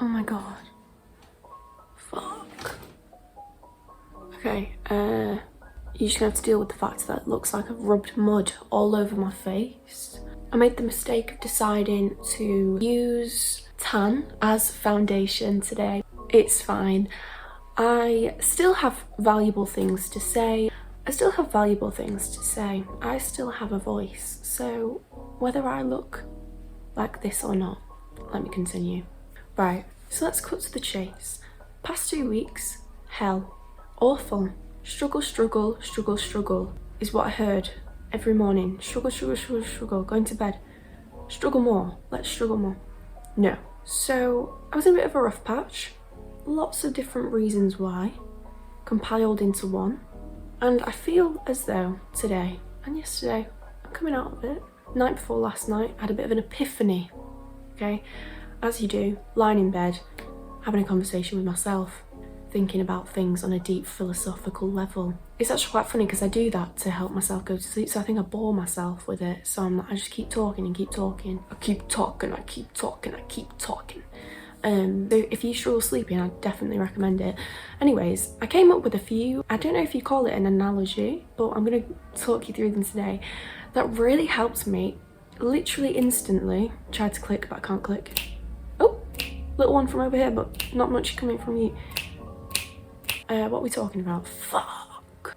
Oh my god. Fuck. Okay, you're just gonna have to deal with the fact that it looks like I've rubbed mud all over my face. I made the mistake of deciding to use tan as foundation today. It's fine. I still have valuable things to say. I still have a voice. So whether I look like this or not, let me continue. Right, so let's cut to the chase. Past 2 weeks, hell. Awful. Struggle is what I heard every morning. Struggle, going to bed. Struggle more, let's struggle more. No. So I was in a bit of a rough patch. Lots of different reasons why, compiled into one. And I feel as though today and yesterday, I'm coming out of it. Night before last night, I had a bit of an epiphany, okay? As you do, lying in bed, having a conversation with myself, thinking about things on a deep philosophical level. It's actually quite funny because I do that to help myself go to sleep, so I think I bore myself with it. So I just keep talking and keep talking. I keep talking. So if you struggle sleeping, I definitely recommend it. Anyways, I came up with a few, I don't know if you call it an analogy, but I'm gonna talk you through them today, that really helped me literally instantly. Tried to click, but I can't click. Oh, little one from over here, but not much coming from you. What are we talking about? Fuck.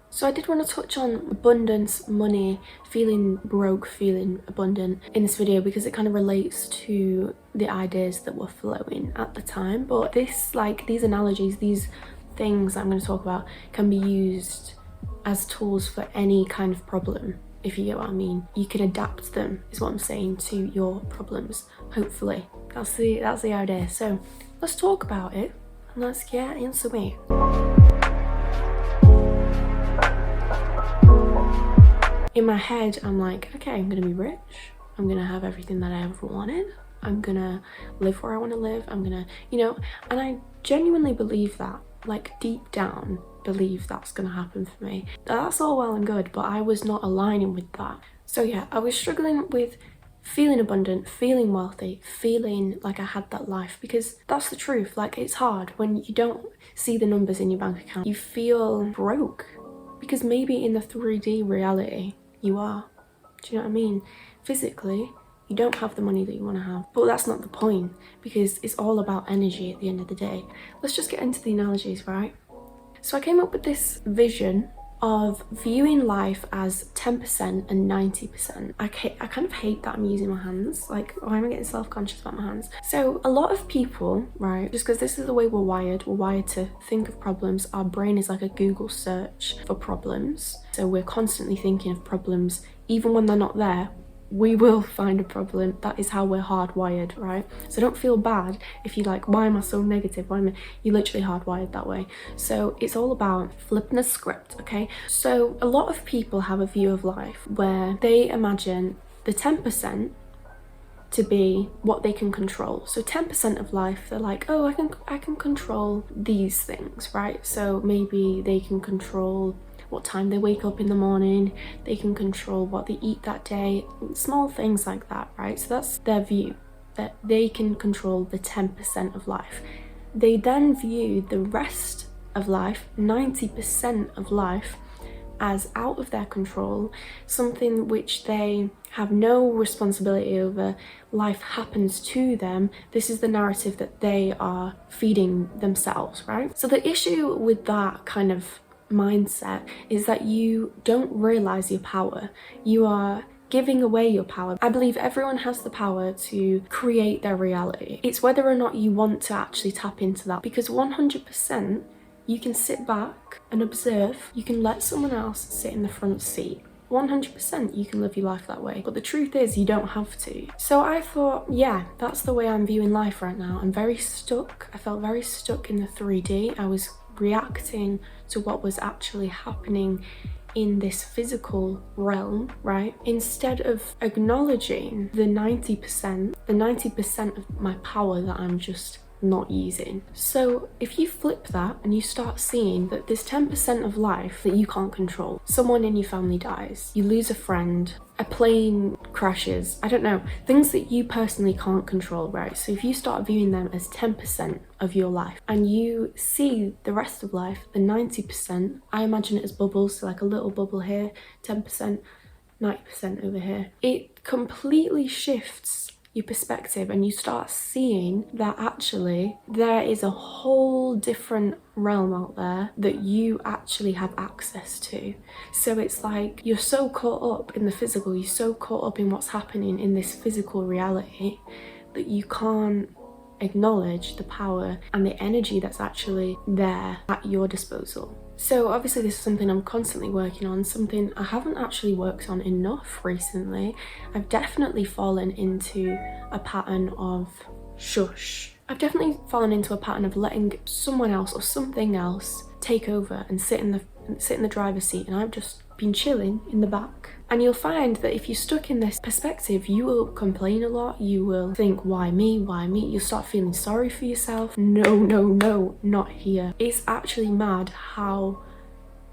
So I did want to touch on abundance, money, feeling broke, feeling abundant in this video because it kind of relates to the ideas that were flowing at the time. But this, like, these analogies, these things I'm going to talk about can be used as tools for any kind of problem, if you get what I mean. You can adapt them, is what I'm saying, to your problems, hopefully. That's the idea. So let's talk about it and let's get into it. In my head, I'm like, okay, I'm gonna be rich. I'm gonna have everything that I ever wanted. I'm gonna live where I want to live. I'm gonna, and I genuinely believe that, like deep down, believe that's gonna happen for me. That's all well and good, but I was not aligning with that. So yeah, I was struggling with feeling abundant, feeling wealthy, feeling like I had that life, because that's the truth. Like, it's hard when you don't see the numbers in your bank account. You feel broke because maybe in the 3D reality you are. Do you know what I mean? Physically, you don't have the money that you want to have, but that's not the point, because it's all about energy at the end of the day. Let's just get into the analogies, right? So I came up with this vision of viewing life as 10% and 90%. I kind of hate that I'm using my hands. Like, why am I getting self-conscious about my hands? So a lot of people, right, just because this is the way we're wired to think of problems. Our brain is like a Google search for problems. So we're constantly thinking of problems. Even when they're not there, we will find a problem. That is how we're hardwired, right? So don't feel bad if you're like, why am I so negative? You're literally hardwired that way. So it's all about flipping the script, okay? So a lot of people have a view of life where they imagine the 10% to be what they can control. So 10% of life, they're like, oh, I can control these things, right? So maybe they can control what time they wake up in the morning, they can control what they eat that day, small things like that, right? So that's their view, that they can control the 10% of life. They then view the rest of life, 90% of life, as out of their control, something which they have no responsibility over. Life happens to them. This is the narrative that they are feeding themselves, right? So the issue with that kind of mindset is that you don't realize your power. You are giving away your power. I believe everyone has the power to create their reality. It's whether or not you want to actually tap into that, because 100% you can sit back and observe. You can let someone else sit in the front seat. 100% you can live your life that way, but the truth is you don't have to. So I thought, yeah, that's the way I'm viewing life right now. I'm very stuck. I felt very stuck in the 3D. I was reacting to what was actually happening in this physical realm, right? Instead of acknowledging the 90% of my power that I'm just not using. So if you flip that and you start seeing that there's 10% of life that you can't control, someone in your family dies, you lose a friend, a plane crashes, I don't know, things that you personally can't control, right? So if you start viewing them as 10% of your life and you see the rest of life, the 90%, I imagine it as bubbles, so like a little bubble here, 10%, 90% over here, it completely shifts your perspective and you start seeing that actually there is a whole different realm out there that you actually have access to. So it's like you're so caught up in the physical, you're so caught up in what's happening in this physical reality that you can't acknowledge the power and the energy that's actually there at your disposal. So obviously this is something I'm constantly working on, something I haven't actually worked on enough recently. I've definitely fallen into a pattern of shush. I've definitely fallen into a pattern of letting someone else or something else take over and sit in the driver's seat, and I've just been chilling in the back. And you'll find that if you're stuck in this perspective, you will complain a lot, you will think, why me, why me? You'll start feeling sorry for yourself. No, no, no, not here. It's actually mad how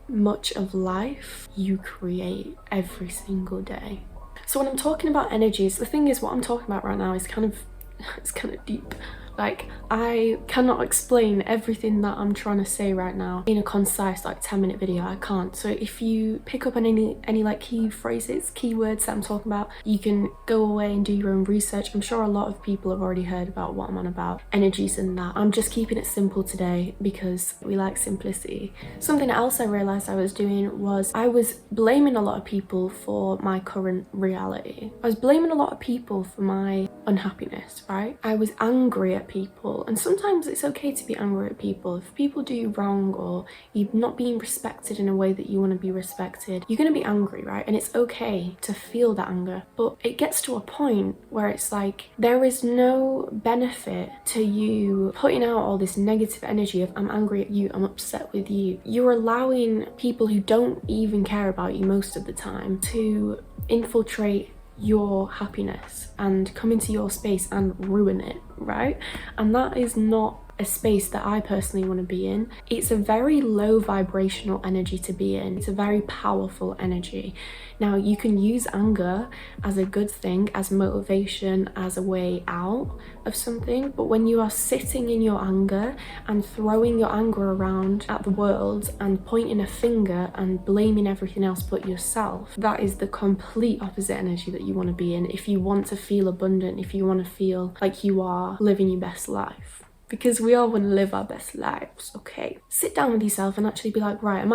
much of life you create every single day. So when I'm talking about energies, the thing is, what I'm talking about right now is it's kind of deep. Like, I cannot explain everything that I'm trying to say right now in a concise, like, 10-minute video. I can't. So if you pick up on any like key phrases, keywords that I'm talking about, you can go away and do your own research. I'm sure a lot of people have already heard about what I'm on about, energies and that. I'm just keeping it simple today because we like simplicity. Something else I realized I was doing was I was blaming a lot of people for my current reality. I was blaming a lot of people for my unhappiness, right? I was angry at people, and sometimes it's okay to be angry at people. If people do you wrong or you're not being respected in a way that you want to be respected, you're going to be angry, right? And it's okay to feel that anger, but it gets to a point where it's like there is no benefit to you putting out all this negative energy of I'm angry at you, I'm upset with you. You're allowing people who don't even care about you most of the time to infiltrate your happiness and come into your space and ruin it, right? And that is not a space that I personally want to be in. It's a very low vibrational energy to be in. It's a very powerful energy. Now, you can use anger as a good thing, as motivation, as a way out of something, but when you are sitting in your anger and throwing your anger around at the world and pointing a finger and blaming everything else but yourself, that is the complete opposite energy that you want to be in if you want to feel abundant, if you want to feel like you are living your best life. Because we all want to live our best lives, okay? Sit down with yourself and actually be like, right, am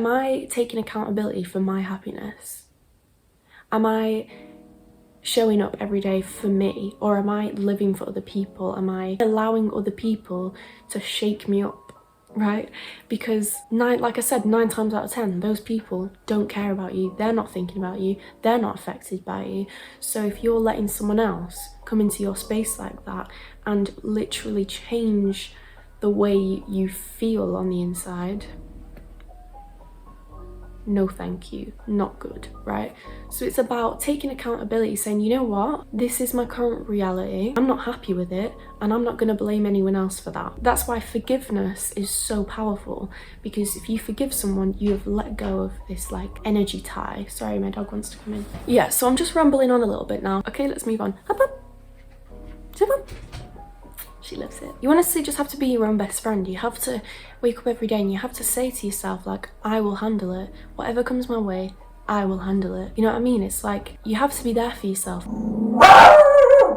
I taking accountability for my happiness? Am I showing up every day for me, or am I living for other people? Am I allowing other people to shake me up, right? Because like I said, 9 times out of 10, those people don't care about you. They're not thinking about you. They're not affected by you. So if you're letting someone else come into your space like that and literally change the way you feel on the inside, no thank you, not good, right? So it's about taking accountability, saying, you know what, this is my current reality, I'm not happy with it, and I'm not going to blame anyone else for that. That's why forgiveness is so powerful, because if you forgive someone, you have let go of this like energy tie. Sorry, my dog wants to come in. Yeah, so I'm just rambling on a little bit now. Okay, let's move on. Up, up. Zip up. She loves it. You honestly just have to be your own best friend. You have to wake up every day and you have to say to yourself, like, I will handle it. Whatever comes my way, I will handle it. You know what I mean? It's like, you have to be there for yourself.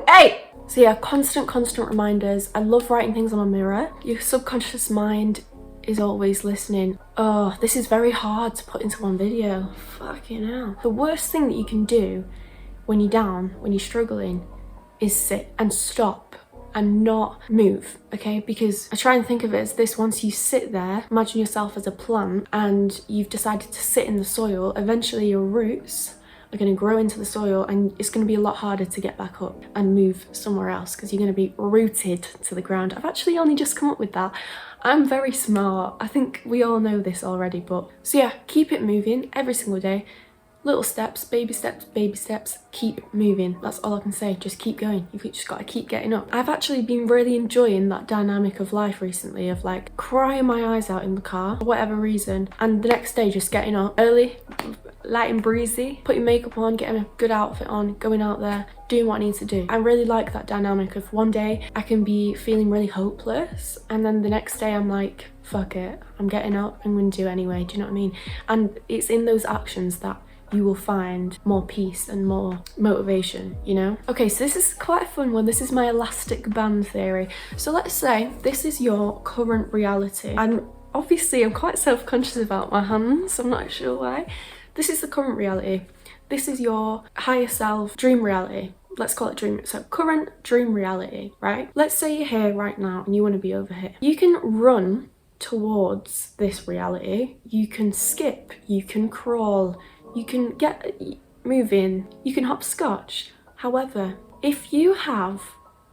Hey! So yeah, constant reminders. I love writing things on my mirror. Your subconscious mind is always listening. Oh, this is very hard to put into one video. Fucking hell. The worst thing that you can do when you're down, when you're struggling, is sit and stop and not move, okay? Because I try and think of it as this: once you sit there, imagine yourself as a plant and you've decided to sit in the soil, eventually your roots are going to grow into the soil and it's going to be a lot harder to get back up and move somewhere else because you're going to be rooted to the ground. I've actually only just come up with that. I'm very smart. I think we all know this already, but so yeah, keep it moving every single day. Little steps, baby steps, keep moving. That's all I can say. Just keep going. You've just got to keep getting up. I've actually been really enjoying that dynamic of life recently, of like crying my eyes out in the car for whatever reason, and the next day just getting up early, light and breezy, putting makeup on, getting a good outfit on, going out there, doing what I need to do. I really like that dynamic of one day I can be feeling really hopeless, and then the next day I'm like, fuck it, I'm getting up, I'm gonna do it anyway. Do you know what I mean? And it's in those actions that you will find more peace and more motivation, you know? Okay, so this is quite a fun one. This is my elastic band theory. So let's say this is your current reality. And obviously I'm quite self-conscious about my hands, I'm not sure why. This is the current reality. This is your higher self dream reality. Let's call it dream. So current dream reality, right? Let's say you're here right now and you want to be over here. You can run towards this reality. You can skip, you can crawl, you can get moving, you can hopscotch. However, if you have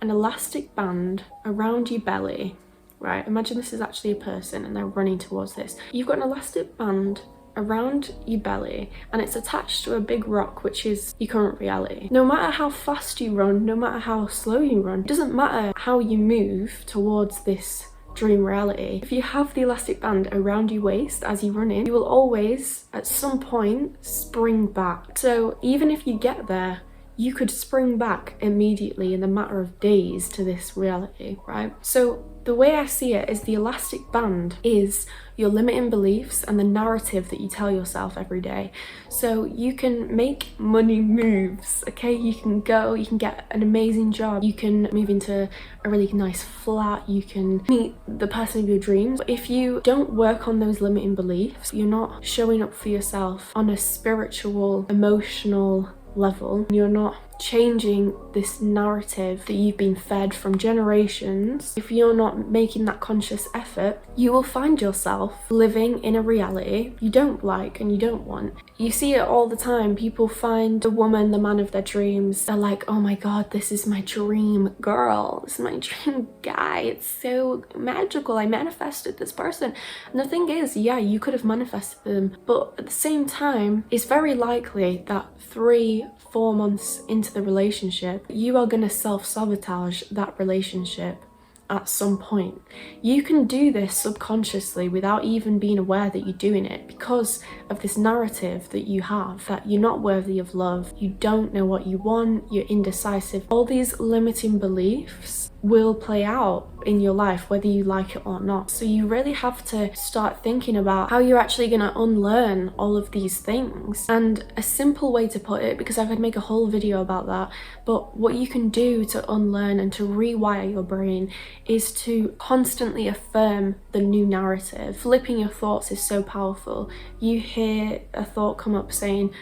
an elastic band around your belly, right? Imagine this is actually a person and they're running towards this. You've got an elastic band around your belly and it's attached to a big rock, which is your current reality. No matter how fast you run, no matter how slow you run, it doesn't matter how you move towards this dream reality. If you have the elastic band around your waist as you run in, you will always at some point spring back. So even if you get there, you could spring back immediately in a matter of days to this reality, right? So the way I see it is the elastic band is your limiting beliefs and the narrative that you tell yourself every day. So you can make money moves, okay? You can go, you can get an amazing job, you can move into a really nice flat, you can meet the person of your dreams. But if you don't work on those limiting beliefs, you're not showing up for yourself on a spiritual, emotional level, you're not changing this narrative that you've been fed from generations. If you're not making that conscious effort, you will find yourself living in a reality you don't like and you don't want. You see it all the time. People find the woman, the man of their dreams. They're like, oh my god, this is my dream girl, this is my dream guy, it's so magical, I manifested this person. And the thing is, yeah, you could have manifested them, but at the same time, it's very likely that 3-4 months into the relationship, you are going to self-sabotage that relationship at some point. You can do this subconsciously without even being aware that you're doing it, because of this narrative that you have that you're not worthy of love, you don't know what you want, you're indecisive. All these limiting beliefs will play out in your life whether you like it or not. So you really have to start thinking about how you're actually going to unlearn all of these things. And a simple way to put it, because I could make a whole video about that, but what you can do to unlearn and to rewire your brain is to constantly affirm the new narrative. Flipping your thoughts is so powerful. You hear a thought come up saying,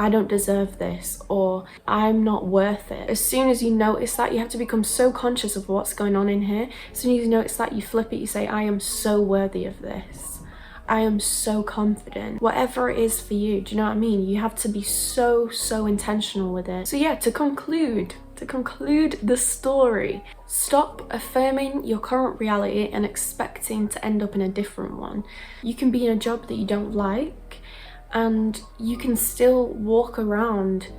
I don't deserve this, or I'm not worth it. As soon as you notice that, you have to become so conscious of what's going on in here. As soon as you notice that, you flip it, you say, I am so worthy of this. I am so confident. Whatever it is for you, do you know what I mean? You have to be so intentional with it. So yeah, to conclude the story, stop affirming your current reality and expecting to end up in a different one. You can be in a job that you don't like, and you can still walk around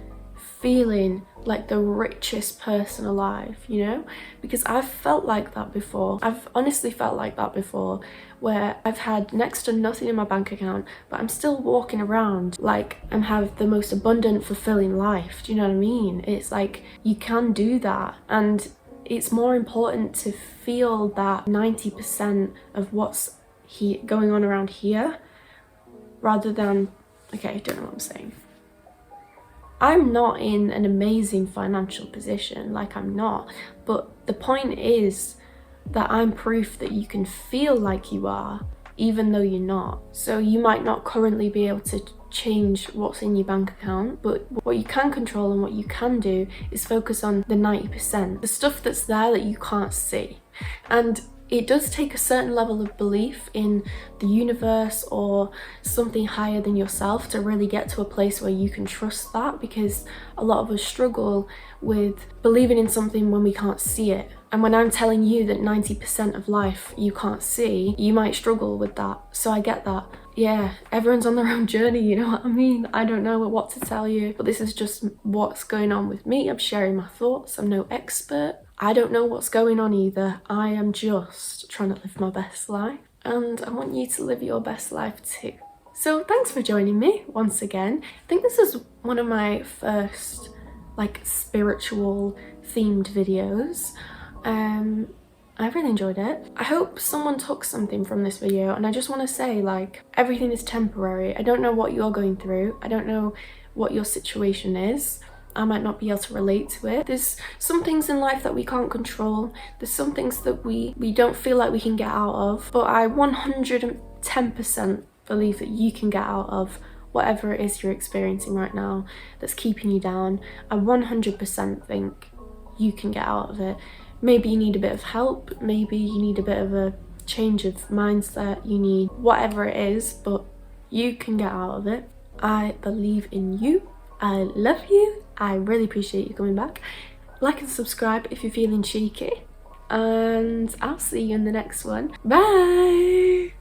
feeling like the richest person alive, you know? Because I've felt like that before. I've honestly felt like that before, where I've had next to nothing in my bank account, but I'm still walking around like I'm have the most abundant, fulfilling life. Do you know what I mean? It's like, you can do that, and it's more important to feel that 90% of what's going on around here, rather than, okay, I don't know what I'm saying. I'm not in an amazing financial position, like I'm not, but the point is that I'm proof that you can feel like you are, even though you're not. So you might not currently be able to change what's in your bank account, but what you can control and what you can do is focus on the 90%, the stuff that's there that you can't see. And it does take a certain level of belief in the universe or something higher than yourself to really get to a place where you can trust that, because a lot of us struggle with believing in something when we can't see it. And when I'm telling you that 90% of life you can't see, you might struggle with that. So I get that. Yeah, everyone's on their own journey, you know what I mean? I don't know what to tell you, but this is just what's going on with me. I'm sharing my thoughts. I'm no expert. I don't know what's going on either. I am just trying to live my best life, and I want you to live your best life too. So thanks for joining me once again. I think this is one of my first like spiritual themed videos. I really enjoyed it. I hope someone took something from this video, and I just want to say, like, everything is temporary. I don't know what you're going through. I don't know what your situation is. I might not be able to relate to it. There's some things in life that we can't control. There's some things that we don't feel like we can get out of, but I 110% believe that you can get out of whatever it is you're experiencing right now that's keeping you down. I 100% think you can get out of it. Maybe you need a bit of help, maybe you need a bit of a change of mindset, you need whatever it is, but you can get out of it. I believe in you. I love you. I really appreciate you coming back. Like and subscribe if you're feeling cheeky, and I'll see you in the next one. Bye!